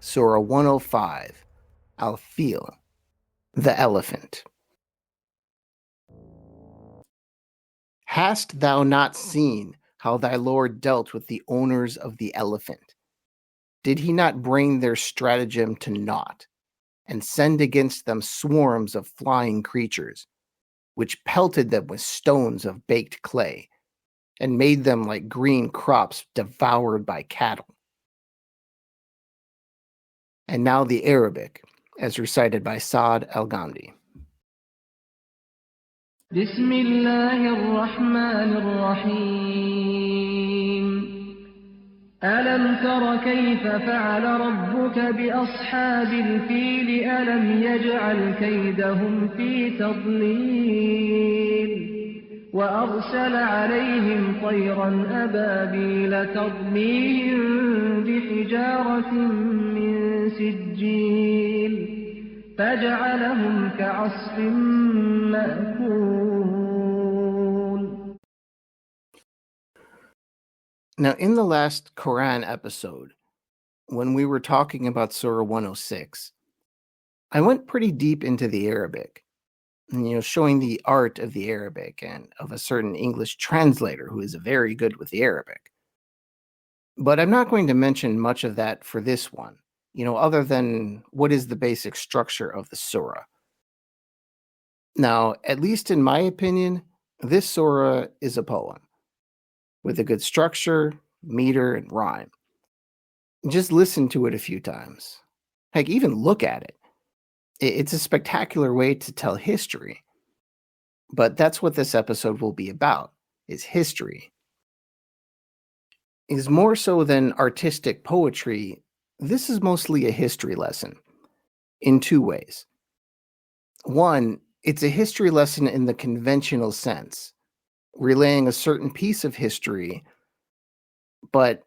Surah 105, Al-Fil, the elephant. Hast thou not seen how thy Lord dealt with the owners of the elephant? Did he not bring their stratagem to naught, and send against them swarms of flying creatures, which pelted them with stones of baked clay, and made them like green crops devoured by cattle? And now the Arabic, as recited by Saad al-Ghamdi. بسم الله الرحمن الرحيم ألم تر كيف فعل ربك بأصحاب الفيل ألم يجعل كيدهم في تضليل وأرسل عليهم طيرا أبابيل ترميهم بحجارة من سجيل فجعلهم كعصف مأكول. Now, in the last Quran episode, when we were talking about Surah 106, I went pretty deep into the Arabic, showing the art of the Arabic and of a certain English translator who is very good with the Arabic. But I'm not going to mention much of that for this one, other than what is the basic structure of the surah. Now, at least in my opinion, this surah is a poem with a good structure, meter, and rhyme. Just listen to it a few times. Heck, even look at it. It's a spectacular way to tell history. But that's what this episode will be about, is history. Is more so than artistic poetry, this is mostly a history lesson in two ways. One, it's a history lesson in the conventional sense, relaying a certain piece of history, but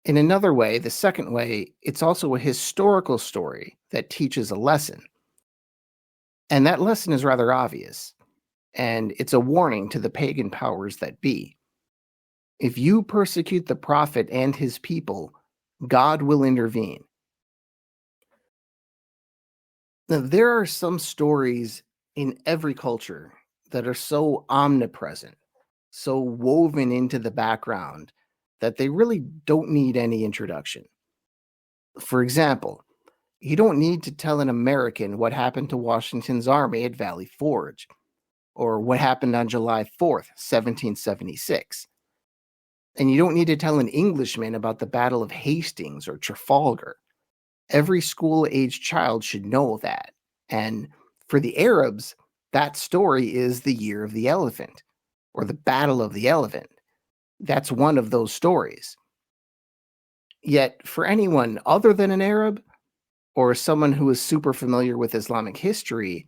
in another way, the second way, it's also a historical story that teaches a lesson. And that lesson is rather obvious, and it's a warning to the pagan powers that be. If you persecute the prophet and his people, God will intervene. Now, there are some stories in every culture that are so omnipresent, so woven into the background, that they really don't need any introduction. For example, you don't need to tell an American what happened to Washington's army at Valley Forge, or what happened on July 4th, 1776. And you don't need to tell an Englishman about the Battle of Hastings or Trafalgar. Every school-aged child should know that. And for the Arabs, that story is the Year of the Elephant, or the Battle of the Elephant. That's one of those stories. Yet, for anyone other than an Arab, or someone who is super familiar with Islamic history,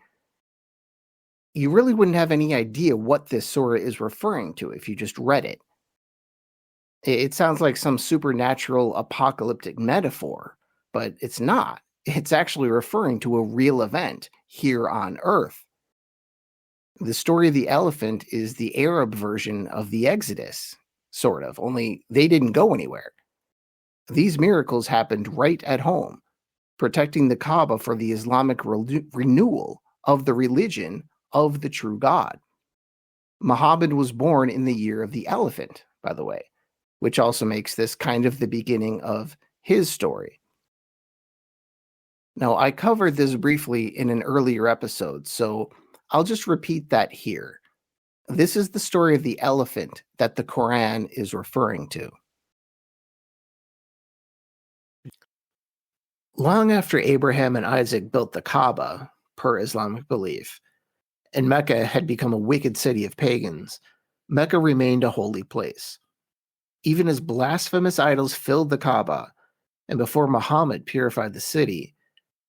you really wouldn't have any idea what this surah is referring to if you just read it. It sounds like some supernatural apocalyptic metaphor, but it's not. It's actually referring to a real event here on Earth. The story of the elephant is the Arab version of the Exodus, sort of, only they didn't go anywhere. These miracles happened right at home, protecting the Kaaba for the Islamic renewal of the religion of the true God. Muhammad was born in the year of the elephant, by the way, which also makes this kind of the beginning of his story. Now, I covered this briefly in an earlier episode, so I'll just repeat that here. This is the story of the elephant that the Quran is referring to. Long after Abraham and Isaac built the Kaaba, per Islamic belief, and Mecca had become a wicked city of pagans, Mecca remained a holy place. Even as blasphemous idols filled the Kaaba, and before Muhammad purified the city,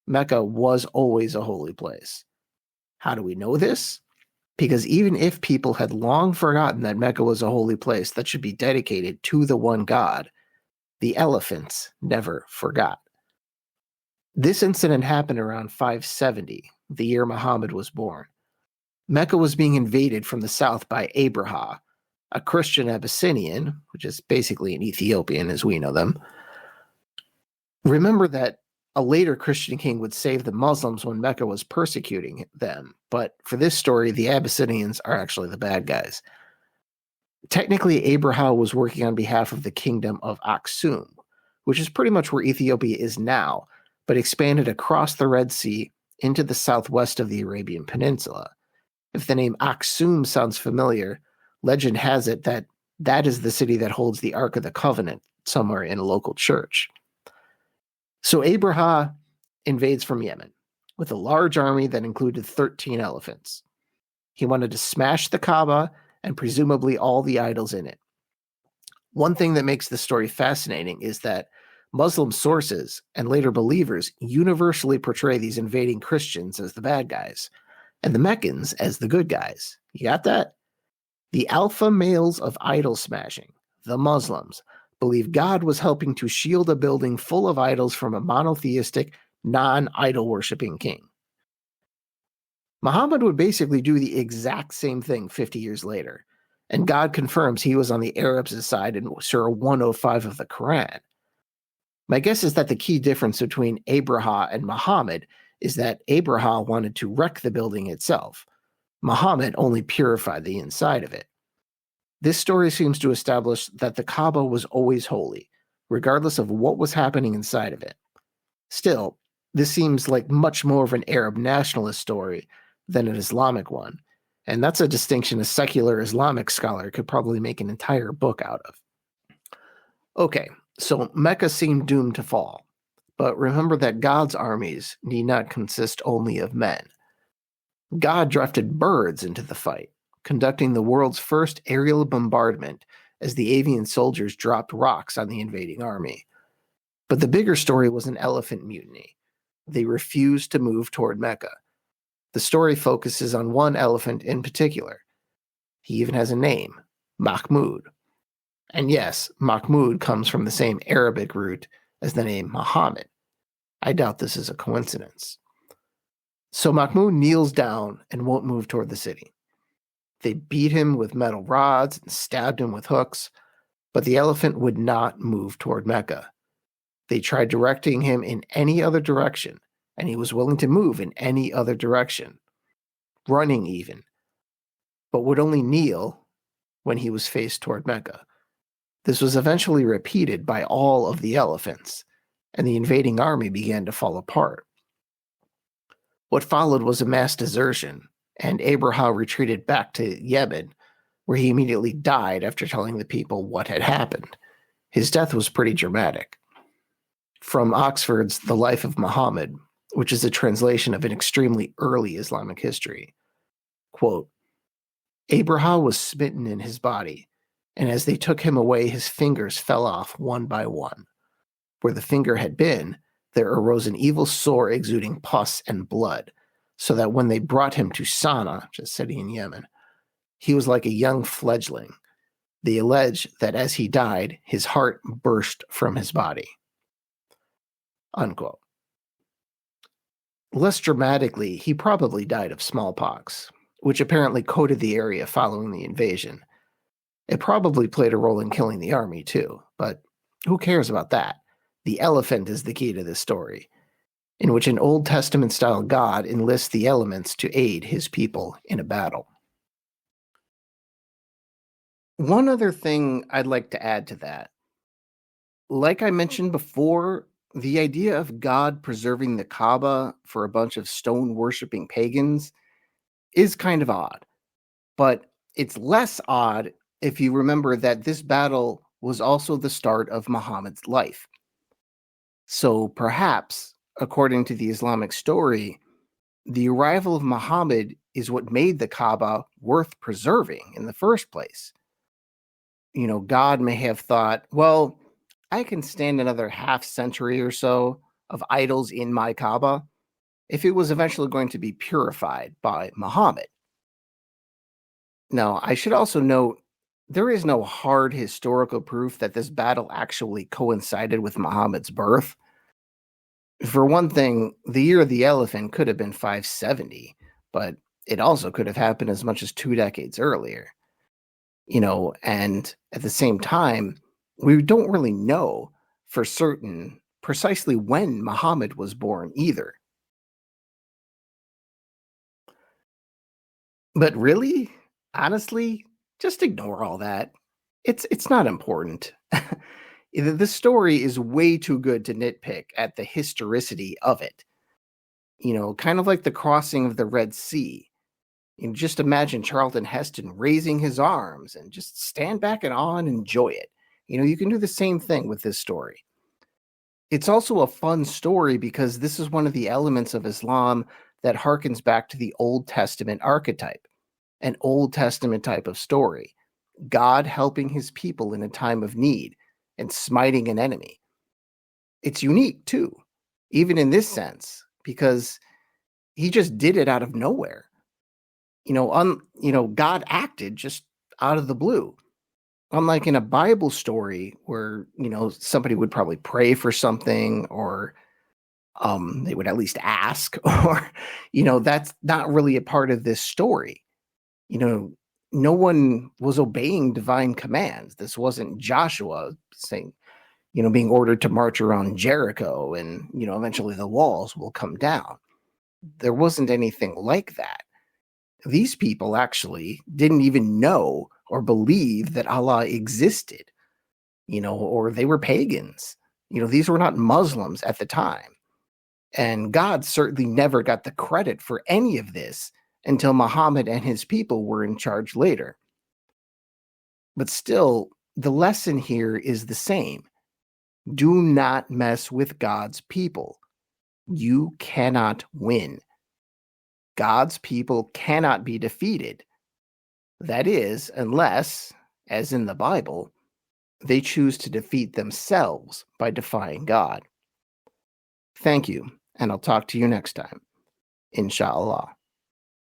Mecca was always a holy place. How do we know this? Because even if people had long forgotten that Mecca was a holy place that should be dedicated to the one God, the elephants never forgot. This incident happened around 570, the year Muhammad was born. Mecca was being invaded from the south by Abraha, a Christian Abyssinian, which is basically an Ethiopian as we know them. Remember that A later Christian king would save the Muslims when Mecca was persecuting them, but for this story, the Abyssinians are actually the bad guys. Technically, Abraham was working on behalf of the kingdom of Aksum, which is pretty much where Ethiopia is now, but expanded across the Red Sea into the southwest of the Arabian Peninsula. If the name Aksum sounds familiar, legend has it that that is the city that holds the Ark of the Covenant somewhere in a local church. So Abraham invades from Yemen with a large army that included 13 elephants. He wanted to smash the Kaaba and presumably all the idols in it. One thing that makes this story fascinating is that Muslim sources and later believers universally portray these invading Christians as the bad guys and the Meccans as the good guys. You got that? The alpha males of idol smashing, the Muslims, believe God was helping to shield a building full of idols from a monotheistic, non-idol worshipping king. Muhammad would basically do the exact same thing 50 years later, and God confirms he was on the Arabs' side in Surah 105 of the Quran. My guess is that the key difference between Abraham and Muhammad is that Abraham wanted to wreck the building itself. Muhammad only purified the inside of it. This story seems to establish that the Kaaba was always holy, regardless of what was happening inside of it. Still, this seems like much more of an Arab nationalist story than an Islamic one, and that's a distinction a secular Islamic scholar could probably make an entire book out of. Okay, so Mecca seemed doomed to fall, but remember that God's armies need not consist only of men. God drafted birds into the fight, conducting the world's first aerial bombardment as the avian soldiers dropped rocks on the invading army. But the bigger story was an elephant mutiny. They refused to move toward Mecca. The story focuses on one elephant in particular. He even has a name, Mahmud. And yes, Mahmud comes from the same Arabic root as the name Muhammad. I doubt this is a coincidence. So Mahmud kneels down and won't move toward the city. They beat him with metal rods and stabbed him with hooks, but the elephant would not move toward Mecca. They tried directing him in any other direction, and he was willing to move in any other direction, running even, but would only kneel when he was faced toward Mecca. This was eventually repeated by all of the elephants, and the invading army began to fall apart. What followed was a mass desertion, and Abraham retreated back to Yemen, where he immediately died after telling the people what had happened. His death was pretty dramatic. From Oxford's The Life of Muhammad, which is a translation of an extremely early Islamic history, quote, Abraham was smitten in his body, and as they took him away, his fingers fell off one by one. Where the finger had been, there arose an evil sore exuding pus and blood, so that when they brought him to Sana'a, which is a city in Yemen, he was like a young fledgling. They allege that as he died, his heart burst from his body. Unquote. Less dramatically, he probably died of smallpox, which apparently coated the area following the invasion. It probably played a role in killing the army too, but who cares about that? The elephant is the key to this story, in which an Old Testament-style God enlists the elements to aid his people in a battle. One other thing I'd like to add to that. Like I mentioned before, the idea of God preserving the Kaaba for a bunch of stone-worshipping pagans is kind of odd. But it's less odd if you remember that this battle was also the start of Muhammad's life. So perhaps, according to the Islamic story, the arrival of Muhammad is what made the Kaaba worth preserving in the first place. You know, God may have thought, well, I can stand another half century or so of idols in my Kaaba if it was eventually going to be purified by Muhammad. Now, I should also note, there is no hard historical proof that this battle actually coincided with Muhammad's birth. For one thing, the year of the elephant could have been 570, but it also could have happened as much as 2 decades earlier. You know, and at the same time, we don't really know for certain precisely when Muhammad was born either. But really, honestly, just ignore all that. It's not important. This story is way too good to nitpick at the historicity of it. Kind of like the crossing of the Red Sea. Just imagine Charlton Heston raising his arms and just stand back in awe and enjoy it. You can do the same thing with this story. It's also a fun story because this is one of the elements of Islam that harkens back to the Old Testament archetype, an Old Testament type of story. God helping his people in a time of need and smiting an enemy. It's unique too, even in this sense, because he just did it out of nowhere. God acted just out of the blue. Unlike in a Bible story where, somebody would probably pray for something or they would at least ask, or, that's not really a part of this story. No one was obeying divine commands. This wasn't Joshua saying, being ordered to march around Jericho and, eventually the walls will come down. There wasn't anything like that. These people actually didn't even know or believe that Allah existed, or they were pagans. These were not Muslims at the time. And God certainly never got the credit for any of this until Muhammad and his people were in charge later. But still, the lesson here is the same. Do not mess with God's people. You cannot win. God's people cannot be defeated. That is, unless, as in the Bible, they choose to defeat themselves by defying God. Thank you, and I'll talk to you next time. Inshallah.